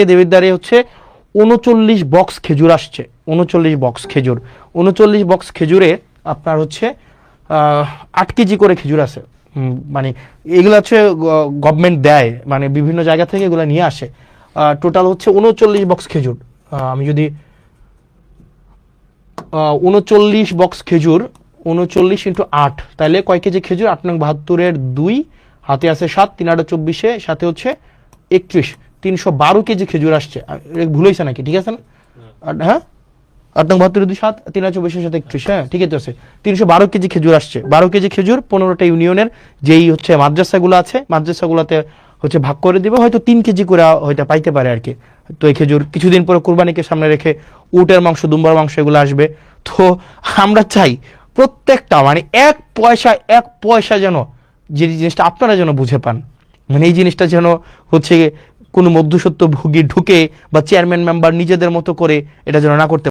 দেবিদ্বারে হচ্ছে 39 বক্স খেজুর আসছে, 39 বক্স খেজুর। 39 বক্স খেজুরে আপনার হচ্ছে 8 কেজি করে খেজুর আছে। মানে এগুলো হচ্ছে গভর্নমেন্ট দেয়, মানে বিভিন্ন জায়গা থেকে এগুলো নিয়ে আসে। টোটাল হচ্ছে 39 বক্স খেজুর। আমি যদি 39 বক্স খেজুর 39 × 8 তাহলে কয় কেজি খেজুর? 8 নং 72-এর 2 হাতে আছে 7, 3 8 24, সাথে হচ্ছে 31, 312 কেজি খেজুর আসছে। ভুল হয়েছে নাকি? ঠিক আছে না? হ্যাঁ, 8 নং 72-এর 2 7, 3 8 24, সাথে 31, হ্যাঁ ঠিক আছে। 312 কেজি খেজুর আসছে। 12 কেজি খেজুর 15টা ইউনিয়নের যেই হচ্ছে মাদ্রাসাগুলো আছে, মাদ্রাসাগুলোতে হচ্ছে ভাগ করে দিবে, হয়তো 3 কেজি করে হয়তো পাইতে পারে আর কি। তো এই খেজুর কিছুদিন পরে কুরবানিকে সামনে রেখে উটের মাংস, দুম্বার মাংস এগুলো আসবে। তো আমরা চাই প্রত্যেকটা মানে এক পয়সা যেন, যে জিনিসটা আপনারা যেন বুঝে পান, মানে এই জিনিসটা যেন হচ্ছে কোনো মধ্যসত্ত্ব ভোগী ঢুকে বা চেয়ারম্যান মেম্বার নিজেদের মতো করে এটা যেন না করতে